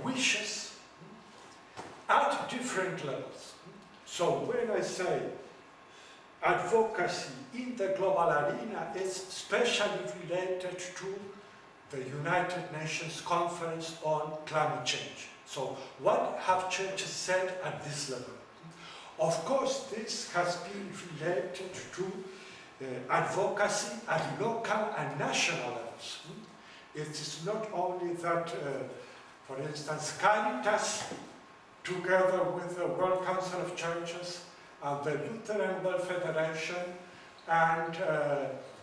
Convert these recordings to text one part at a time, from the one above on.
wishes at different levels. So when I say advocacy in the global arena, it's especially related to the United Nations Conference on Climate Change. So what have churches said at this level? Of course, this has been related to advocacy at local and national levels. It is not only that, for instance, Caritas, together with the World Council of Churches and the Lutheran World Federation and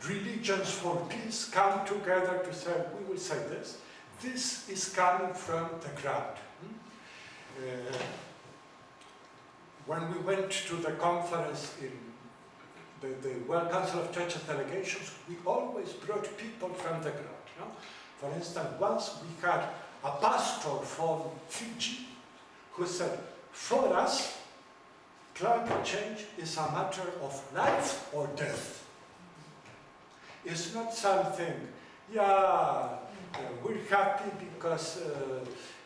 Religions for Peace come together to say, we will say this. This is coming from the ground. When we went to the conference in the World Council of Churches delegations, we always brought people from the ground. You know? For instance, once we had a pastor from Fiji who said, for us, climate change is a matter of life or death. It's not something, we're happy because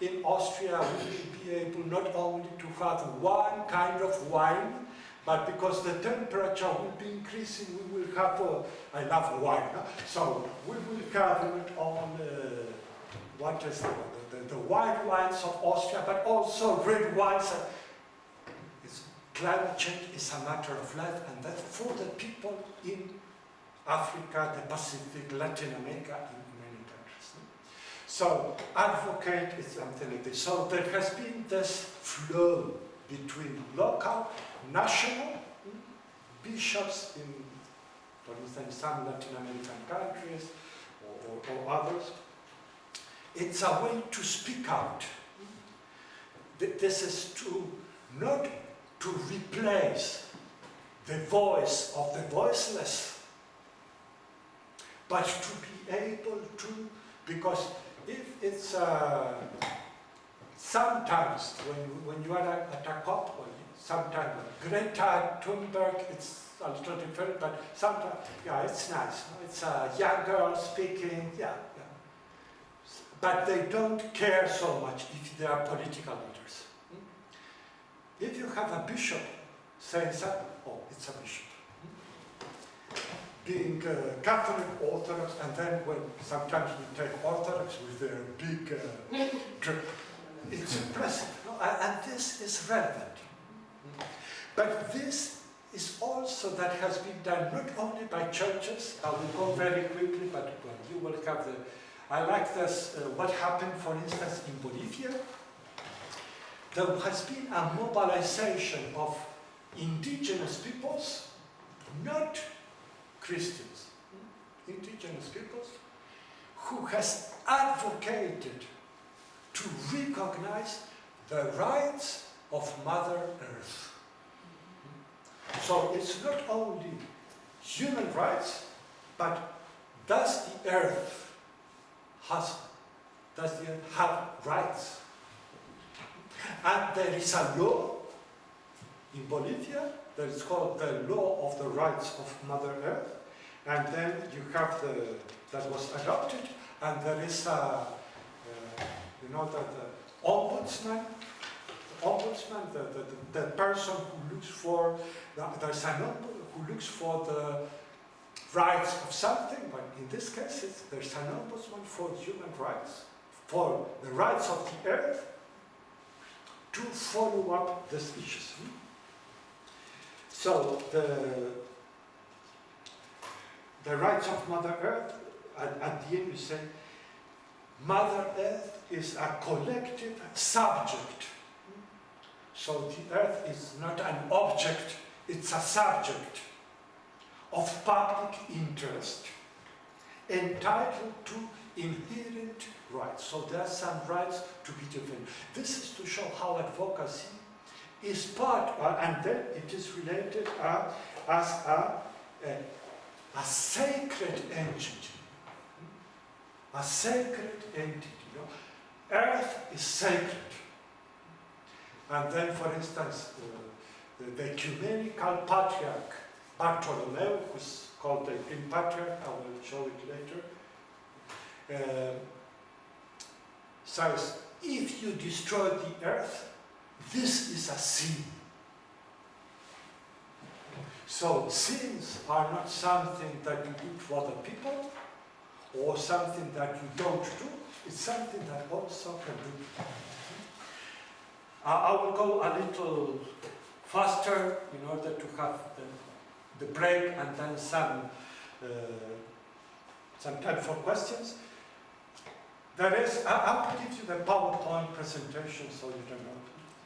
in Austria we will be able not only to have one kind of wine, but because the temperature will be increasing, we will have, I love wine, huh? So we will have not only, what is the white wines of Austria, but also red wines. Climate change is a matter of life and death for the people in Africa, the Pacific, Latin America, in many countries. So advocate is something like this. So there has been this flow between local, national bishops in, for instance, some Latin American countries or others. It's a way to speak out. This is to not to replace the voice of the voiceless, but to be able to, because if it's sometimes when you are at a COP, sometimes Greta Thunberg, it's a little different, but sometimes, it's nice. It's a young girl speaking, but they don't care so much if they are political leaders. If you have a bishop saying something, it's a bishop. Being Catholic, Orthodox, and then when sometimes we take Orthodox with their big it's impressive. And this is relevant. But this is also that has been done not only by churches, I will go very quickly, but you will have the, I like this, what happened, for instance, in Bolivia. There has been a mobilization of indigenous peoples, not Christians, indigenous peoples, who has advocated to recognize the rights of Mother Earth. So it's not only human rights, but does the earth have rights? And there is a law in Bolivia that is called the Law of the Rights of Mother Earth, and then you have that was adopted, and there is a, the ombudsman, the person who looks for, there's an ombudsman who looks for the rights of something, but in this case there's an ombudsman for human rights, for the rights of the earth, to follow up these issues. So the rights of Mother Earth, at the end you say, Mother Earth is a collective subject. So the earth is not an object, it's a subject of public interest, entitled to inherent rights. So there are some rights to be defended. This is to show how advocacy is part, and then it is related as a sacred entity. A sacred entity. Earth is sacred. And then, for instance, the ecumenical patriarch Bartolomeo, who's called the Green Patriarch, I will show it later, says if you destroy the earth, this is a sin. So sins are not something that you do to other people, or something that you don't do, it's something that also can do. I will go a little faster in order to have the break and then some time for questions. There is, I will give you the PowerPoint presentation so you don't know,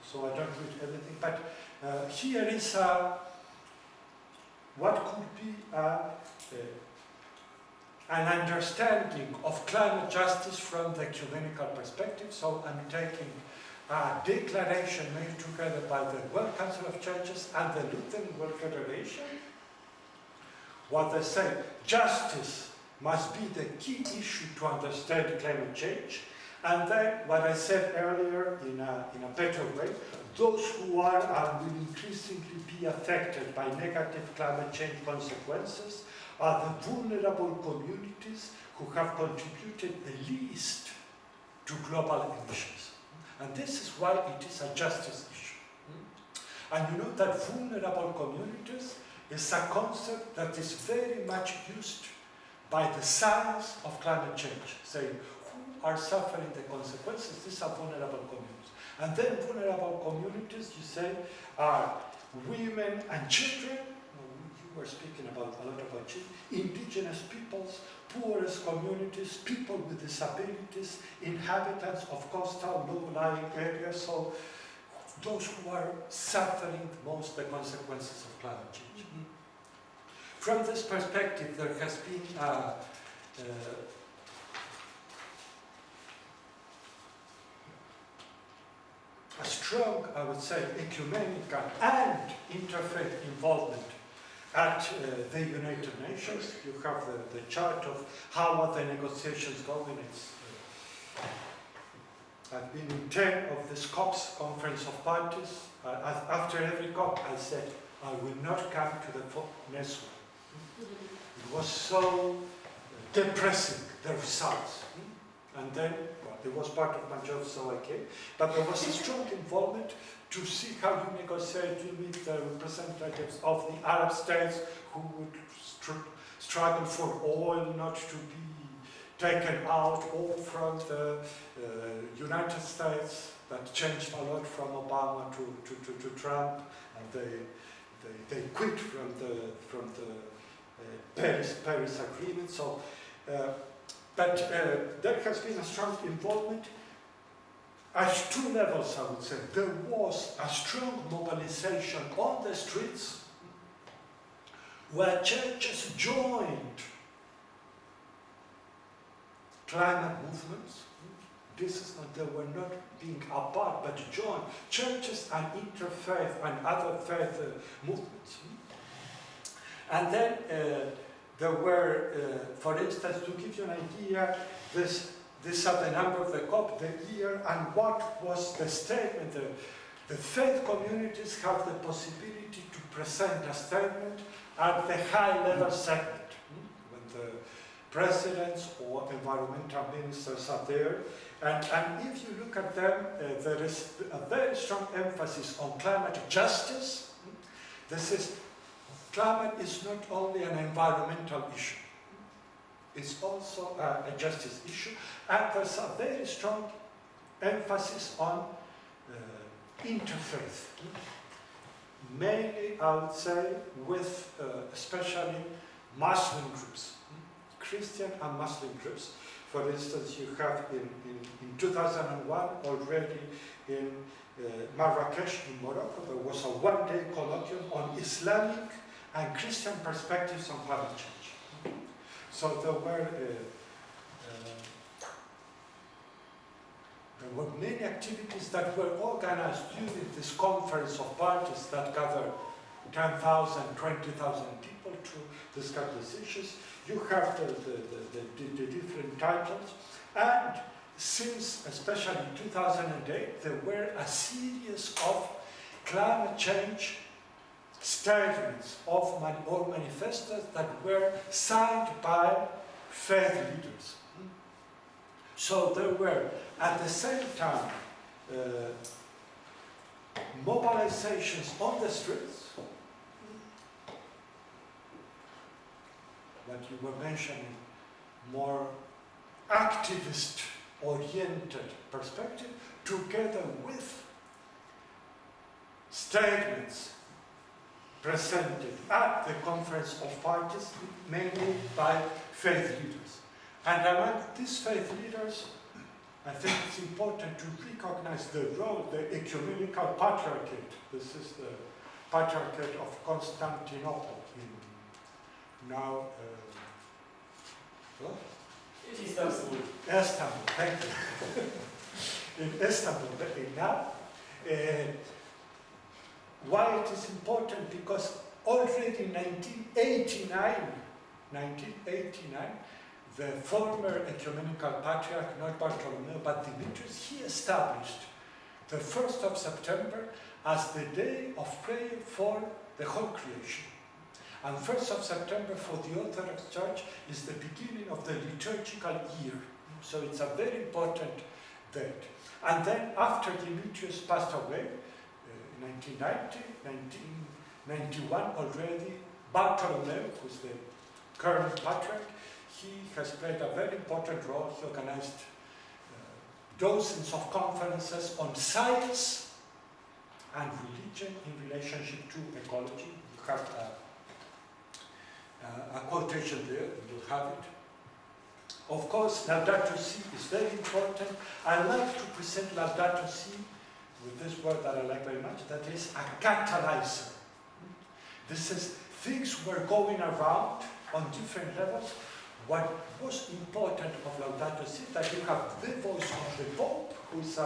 so I don't read everything, but here is what could be an understanding of climate justice from the ecumenical perspective. So I'm taking a declaration made together by the World Council of Churches and the Lutheran World Federation. What they say, justice must be the key issue to understand climate change. And then, what I said earlier in a better way, those who are and will increasingly be affected by negative climate change consequences are the vulnerable communities who have contributed the least to global emissions. And this is why it is a justice issue. And you know that vulnerable communities is a concept that is very much used by the science of climate change, saying who are suffering the consequences. These are vulnerable communities. And then vulnerable communities, you say, are women and children. You were speaking about a lot about children, indigenous peoples, poorest communities, people with disabilities, inhabitants of coastal low-lying areas, so those who are suffering most the consequences of climate change. From this perspective, there has been a strong, I would say, ecumenical and interfaith involvement at the United Nations. You have the chart of how are the negotiations going. I've been in 10 of this COPs, Conference of Parties. After every COP, I said, I will not come to the next one. It was so depressing, the results. And then, well, it was part of my job, so I came. But there was a strong involvement to see how you negotiate. You meet the representatives of the Arab states who would struggle for oil not to be taken out, or from the United States that changed a lot from Obama to Trump, and they quit from the Paris Agreement. So, but there has been a strong involvement at two levels, I would say. There was a strong mobilization on the streets where churches joined climate movements. This is not, they were not being apart, but joined churches and interfaith and other faith movements. And then there were, for instance, to give you an idea, these are the number of the COP, the year, and what was the statement. The faith communities have the possibility to present a statement at the high-level segment, when the presidents or environmental ministers are there. And if you look at them, there is a very strong emphasis on climate justice. Climate is not only an environmental issue, it's also a justice issue, and there's a very strong emphasis on interfaith. Mainly, I would say, with especially Muslim groups, Christian and Muslim groups. For instance, you have in 2001 already in Marrakesh in Morocco, there was a one-day colloquium on Islamic and Christian perspectives on climate change. So there were many activities that were organized during this conference of parties that gathered 10,000, 20,000 people to discuss these issues. You have the different titles, and since especially 2008, there were a series of climate change statements or manifestos that were signed by faith leaders. So there were, at the same time, mobilizations on the streets, what you were mentioning, more activist-oriented perspective, together with statements presented at the Conference of Parties, mainly by faith leaders. And among these faith leaders, I think it's important to recognize the role, the ecumenical patriarchate. This is the Patriarchate of Constantinople in now, what? Istanbul. Istanbul, thank you. In Istanbul, now. Why it is important? Because already in 1989, the former ecumenical patriarch, not Bartholomew, but Demetrius, he established the 1st of September as the day of prayer for the whole creation. And 1st of September for the Orthodox Church is the beginning of the liturgical year. So it's a very important date. And then after Demetrius passed away, in 1991 already, Bartholomew, who's the current patriarch, he has played a very important role. He organized dozens of conferences on science and religion in relationship to ecology. You have a quotation there, you'll have it. Of course, Laudato Si is very important. I like to present Laudato Si with this word that I like very much, that is a catalyzer. This is, things were going around on different levels. What was important of Laudato Si is that you have the voice of the Pope, who is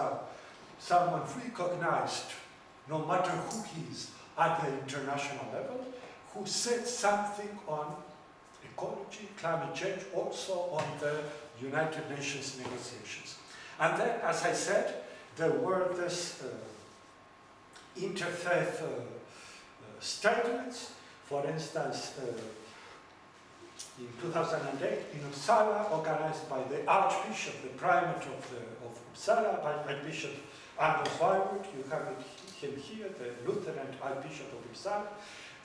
someone recognized, no matter who he is, at the international level, who said something on ecology, climate change, also on the United Nations negotiations. And then, as I said, there were these interfaith statements. For instance, in 2008, in Uppsala, organized by the Archbishop, the Primate of Uppsala, by Archbishop Anders Weirwood, you have him here, the Lutheran Archbishop of Uppsala.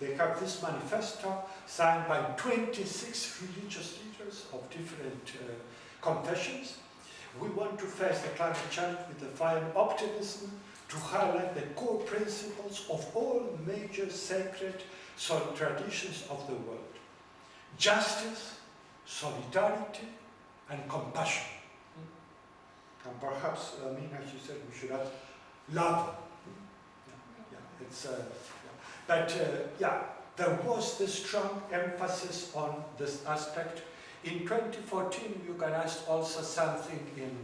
They have this manifesto signed by 26 religious leaders of different confessions. We want to face the climate challenge with the fire optimism, to highlight the core principles of all major sacred traditions of the world. Justice, solidarity, and compassion. And perhaps, as you said, we should add love. But there was this strong emphasis on this aspect. In 2014, we organized also something in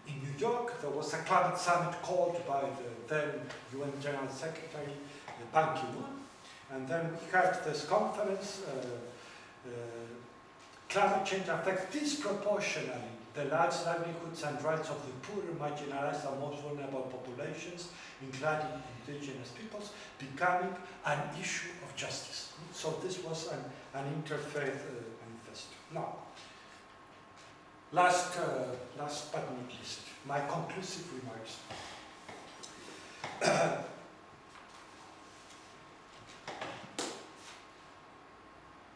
New York. There was a climate summit called by the then UN General Secretary, Ban Ki-moon. And then we had this conference, climate change affects disproportionately the lives, livelihoods and rights of the poor, marginalized and most vulnerable populations, including indigenous peoples, becoming an issue of justice. So this was an interfaith manifesto. Now, last but not least, my conclusive remarks.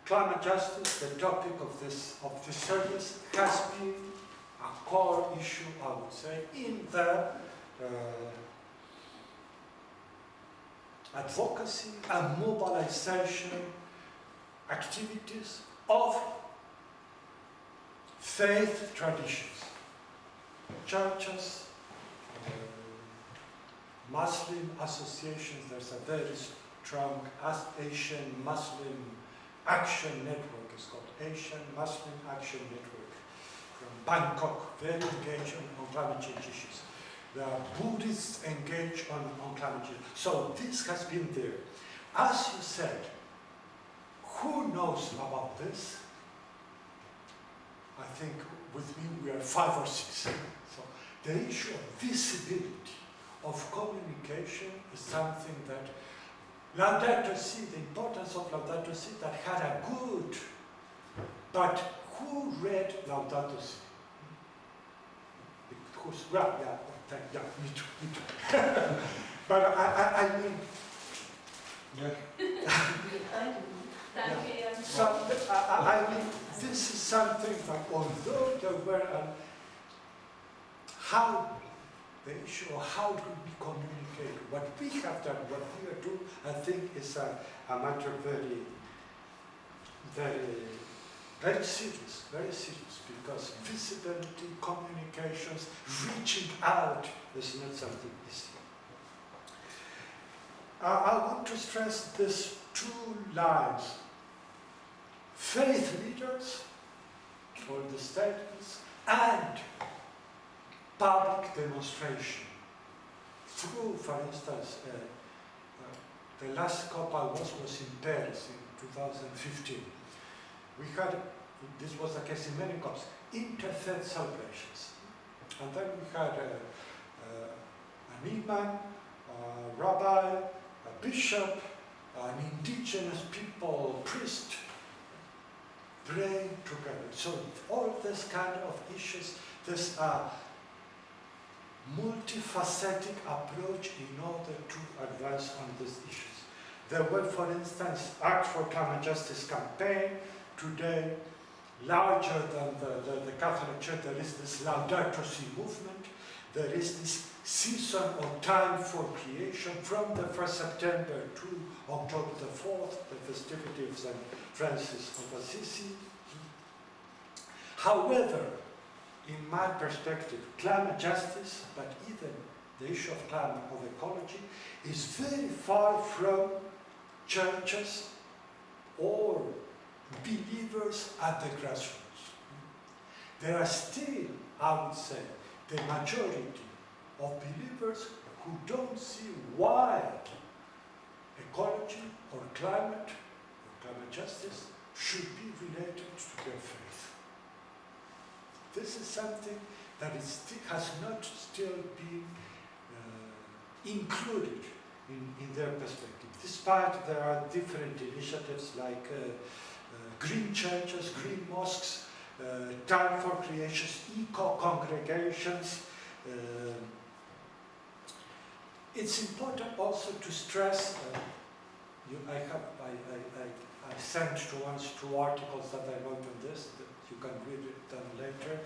Climate justice, the topic of this service, has been a core issue, I would say, in the advocacy and mobilization activities of faith traditions, churches, Muslim associations. There's a very strong Asian Muslim Action Network. It's called Asian Muslim Action Network from Bangkok, very engaged on climate change issues. The Buddhists engage on climate change. So this has been there. As you said, who knows about this? I think with me we are 5 or 6. So the issue of visibility, of communication is something that Laudato Si, the importance of Laudato Si, that had a good, but who read Laudato Si? who's, well, yeah, yeah, me too. But I mean, yeah. So I mean, this is something that although there were how the issue of how do we communicate, what we have done, what we are doing, I think is a matter very serious, because visibility, communications, reaching out is not something easy. I want to stress these two lines. Faith leaders, or the statements, and public demonstration. Through, for instance, the last COP I was in Paris in 2015. We had, this was the case in many COPs, interfaith celebrations. And then we had an imam, a rabbi, a bishop, an indigenous people, priest, praying together. So all this kind of issues, this multifaceted approach in order to advance on these issues. There were, for instance, Act for Climate Justice campaign. Today, larger than the Catholic Church, there is this Laudato Si movement. There is this season or time for creation from the 1st September to October the 4th, the festivities of St. Francis of Assisi. However, in my perspective, climate justice, but even the issue of climate, of ecology, is very far from churches or believers at the grassroots. There are still, I would say, the majority of believers who don't see why ecology or climate justice should be related to their faith. This is something that has not still been included in their perspective. Despite there are different initiatives like green churches, green mosques, time for creations, eco-congregations. It's important also to stress, I sent to once 2 articles that I wrote on this, that you can read them later.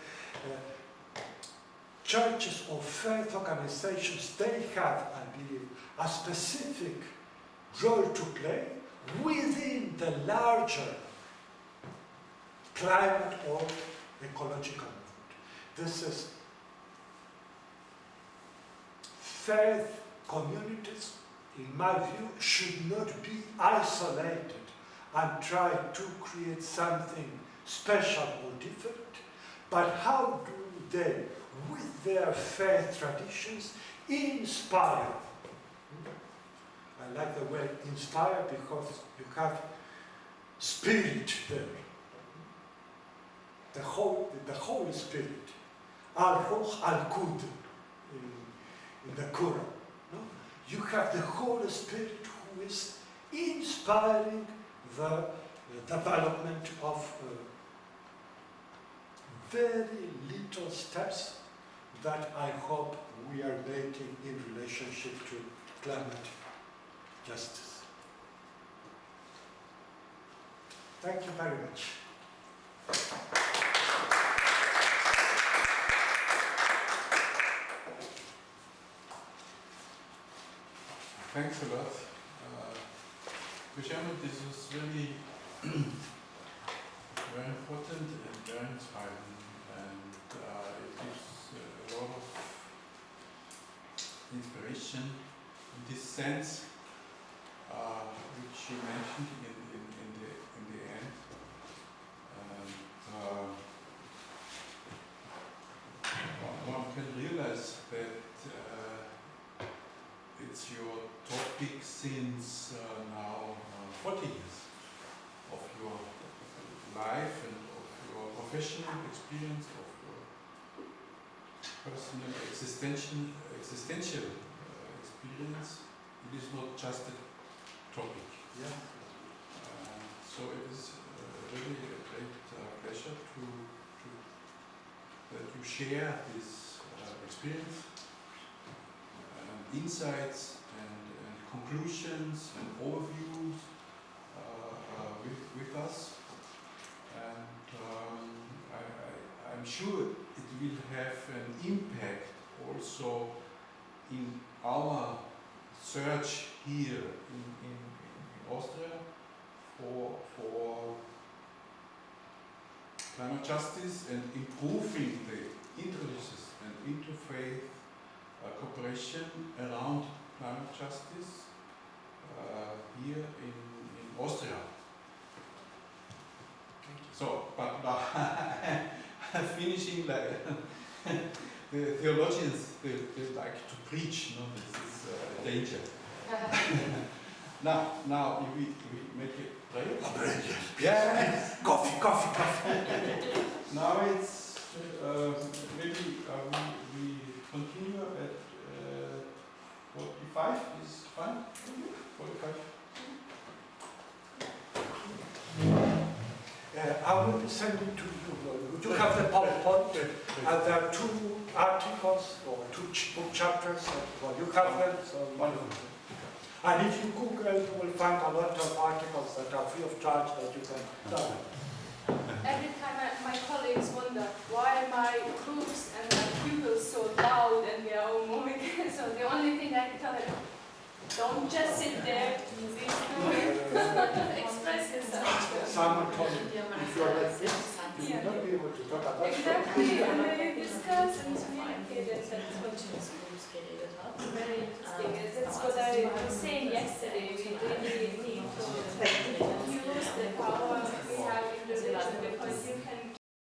Churches or faith organizations, they have, I believe, a specific role to play within the larger climate or ecological movement. This is faith communities, in my view, should not be isolated and try to create something special or different, but how do they, with their faith traditions, inspire? I like the word inspire because you have spirit there. The Holy Spirit, Al-Ruh Al-Qud in the Quran. No? You have the Holy Spirit who is inspiring the development of very little steps that I hope we are making in relationship to climate justice. Thank you very much. Thanks a lot. Chairman, this is really very important and very inspiring, and it gives a lot of inspiration in this sense, which you mentioned in the end. One can realize that it's your topic since now 40 years of your life and of your professional experience, of your personal existential experience. It is not just a topic. Yeah. So it is really a great pleasure that you share this experience and insights and conclusions and overviews with us. And I'm sure it will have an impact also in our search here in Austria for climate justice and improving the interreligious and interfaith cooperation around climate justice here in Austria. So, but finishing like the theologians, they like to preach, no? This is a danger. Now, if we make it prayer? Yeah. Coffee. Now it's maybe we continue at 45 is fine? 45? I will be sending to you. You have the PowerPoint, and there are 2 articles or 2 book chapters. You have them, so wonderful. And if you Google, you will find a lot of articles that are free of charge that you can download. Every time my colleagues wonder why my groups and my pupils so loud and they are all moving. So the only thing I can tell them, don't just sit there, please do express yourself. Someone told me, if you are like this, you will not be able to talk about Exactly, and they discuss and communicate, and that's what very interesting. That's what I was saying yesterday. We really need to use the power